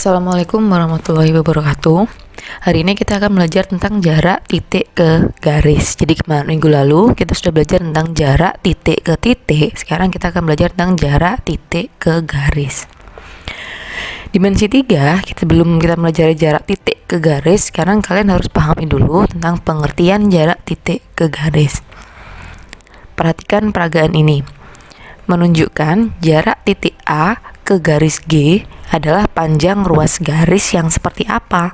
Assalamualaikum warahmatullahi wabarakatuh. Hari ini kita akan belajar tentang jarak titik ke garis. Jadi minggu lalu kita sudah belajar tentang jarak titik ke titik. Sekarang kita akan belajar tentang jarak titik ke garis. Dimensi 3, sebelum kita belajar jarak titik ke garis, sekarang kalian harus pahami dulu tentang pengertian jarak titik ke garis. Perhatikan peragaan ini. Menunjukkan jarak titik A ke garis G adalah panjang ruas garis yang seperti apa.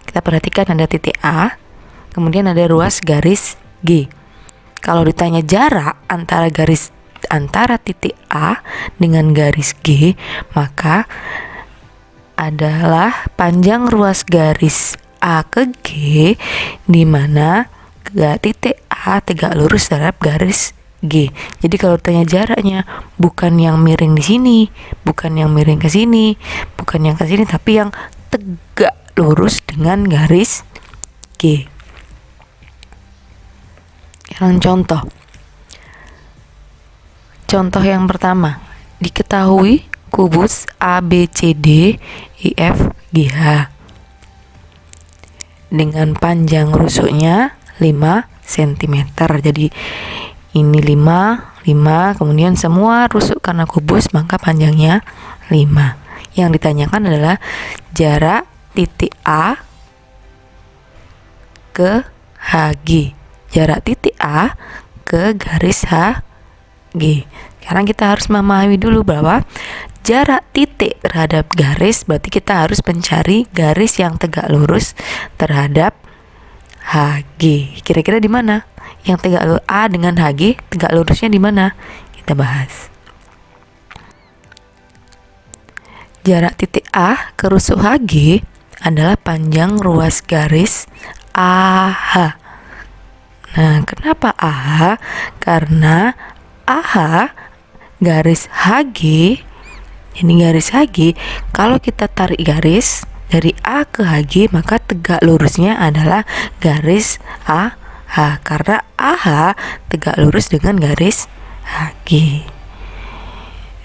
Kita perhatikan ada titik A, kemudian ada ruas garis G. Kalau ditanya jarak antara titik A dengan garis G, maka adalah panjang ruas garis A ke G, di mana titik A tegak lurus terhadap garis G. Jadi kalau tanya jaraknya, bukan yang miring di sini, bukan yang miring ke sini, bukan yang ke sini, tapi yang tegak lurus dengan garis G. Yang contoh yang pertama, diketahui kubus ABCD EF GH dengan panjang rusuknya 5 cm. Jadi ini 5, kemudian semua rusuk karena kubus, maka panjangnya 5. Yang ditanyakan adalah jarak titik A ke HG. Jarak titik A ke garis HG. Sekarang kita harus memahami dulu bahwa jarak titik terhadap garis berarti kita harus mencari garis yang tegak lurus terhadap HG. Kira-kira di mana? Yang tegak lurus A dengan HG, tegak lurusnya di mana? Kita bahas. Jarak titik A ke rusuk HG adalah panjang ruas garis AH. Nah, kenapa AH? Karena AH garis HG, ini garis HG, kalau kita tarik garis dari A ke HG, maka tegak lurusnya adalah garis AH, karena AH tegak lurus dengan garis HG.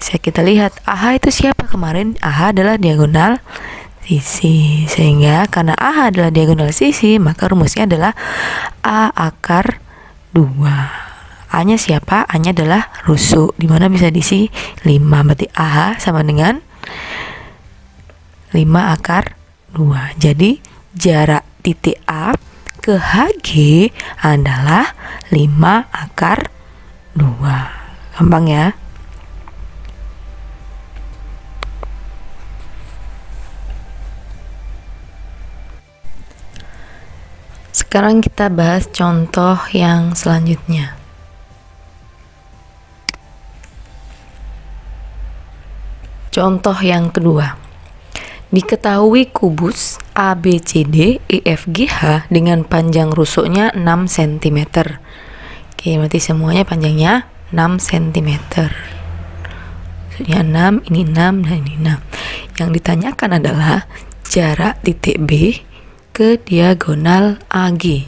Bisa kita lihat AH itu siapa kemarin? AH adalah diagonal sisi. Sehingga karena AH adalah diagonal sisi, maka rumusnya adalah A akar 2. A-nya siapa? A-nya adalah rusuk, dimana bisa diisi 5. Berarti AH sama dengan 5 akar 2. Jadi jarak titik A ke HG adalah 5 akar 2. Gampang ya? Sekarang kita bahas contoh yang selanjutnya. Contoh yang kedua. Diketahui kubus ABCD EFGH dengan panjang rusuknya 6 cm. Oke, berarti semuanya panjangnya 6 cm. Rusuknya 6, ini 6, dan ini 6. Yang ditanyakan adalah jarak titik B ke diagonal AG.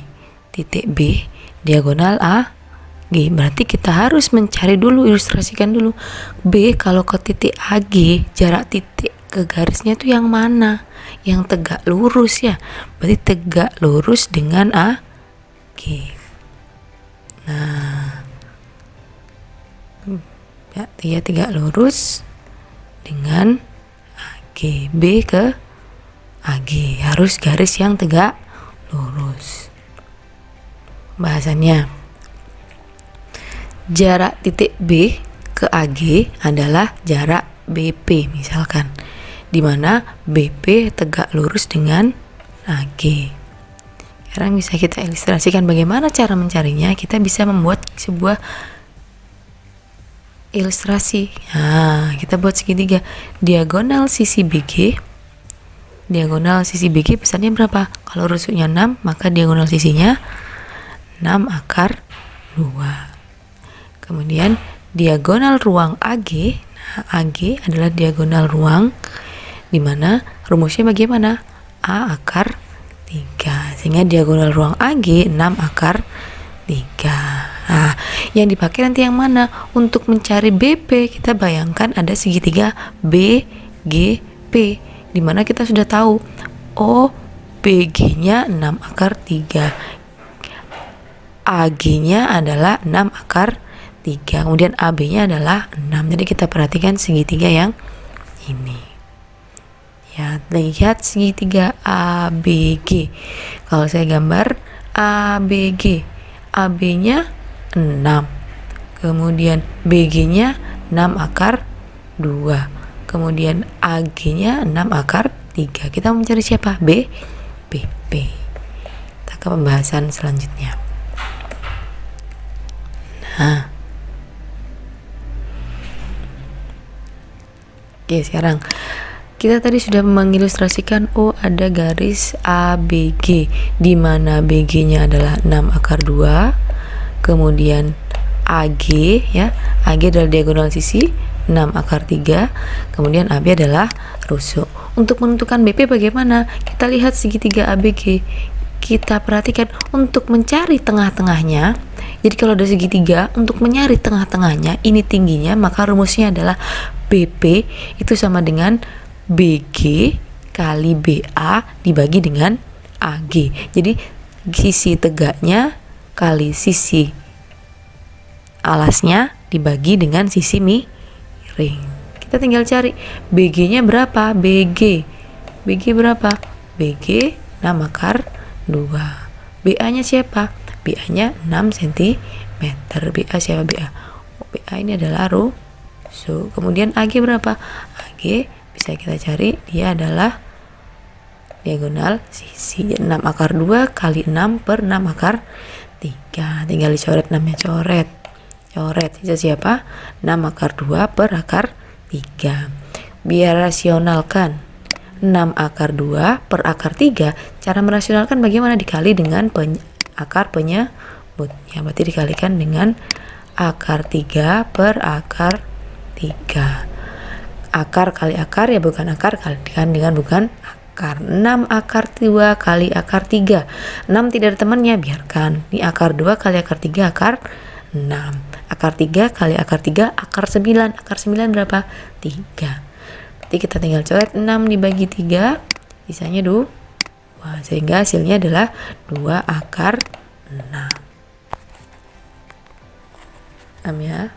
Titik B diagonal AG. Berarti kita harus mencari dulu, ilustrasikan dulu. B kalau ke titik AG, jarak titik ke garisnya itu yang mana? Yang tegak lurus ya. Berarti tegak lurus dengan AG. Nah, ya, dia tegak lurus dengan AG. B ke AG harus garis yang tegak lurus. Bahasannya, jarak titik B ke AG adalah jarak BP misalkan, di mana BP tegak lurus dengan AG. Sekarang bisa kita ilustrasikan bagaimana cara mencarinya. Kita bisa membuat sebuah ilustrasi. Nah, kita buat segitiga. Diagonal sisi BG pesannya berapa? Kalau rusuknya 6, maka diagonal sisinya 6 akar 2. Kemudian diagonal ruang AG. Nah, AG adalah diagonal ruang, di mana rumusnya bagaimana? A akar 3. Sehingga diagonal ruang AG 6 akar 3. Nah, yang dipakai nanti yang mana? Untuk mencari BP, kita bayangkan ada segitiga BGP. dimana kita sudah tahu, oh BG-nya 6 akar 3, AG-nya adalah 6 akar 3, kemudian AB-nya adalah 6. Jadi kita perhatikan segitiga yang ini. Ya, lihat segitiga ABG. Kalau saya gambar ABG, AB-nya 6, kemudian BG-nya 6 akar 2, kemudian AG-nya 6 akar 3. Kita mau mencari siapa? B. Kita ke pembahasan selanjutnya. Nah, oke, sekarang kita tadi sudah mengilustrasikan, oh ada garis ABG, di mana BG-nya adalah 6 akar 2, kemudian AG, ya, AG adalah diagonal sisi 6 akar 3, kemudian AB adalah rusuk. Untuk menentukan BP bagaimana? Kita lihat segitiga ABG. Kita perhatikan untuk mencari tengah-tengahnya. Jadi kalau ada segitiga, untuk mencari tengah-tengahnya, ini tingginya, maka rumusnya adalah BP itu sama dengan BG kali BA dibagi dengan AG. Jadi sisi tegaknya kali sisi alasnya dibagi dengan sisi miring. Kita tinggal cari BG-nya berapa? BG berapa? BG 6 akar 2. BA-nya siapa? BA-nya 6 cm. BA siapa BA? BA ini adalah rusuk. Kemudian AG berapa? AG bisa kita cari, dia adalah diagonal sisi 6 akar 2 kali 6 per 6 akar 3. Tinggal dicoret, namanya coret. Sisa siapa? 6 akar 2 per akar 3. Biar rasionalkan 6 akar 2 per akar 3, cara merasionalkan bagaimana? Dikali dengan akar penyebut, ya, berarti dikalikan dengan akar 3 per akar 3. Akar kali akar, ya bukan akar, kalikan dengan bukan akar. 6 akar 2 kali akar 3, 6 tidak ada temannya, biarkan. Ini akar 2 kali akar 3, akar 6. Akar 3 kali akar 3, akar 9. Akar 9 berapa? 3. Berarti kita tinggal coret 6 dibagi 3, sisanya 2. Sehingga hasilnya adalah 2 akar 6. Ya.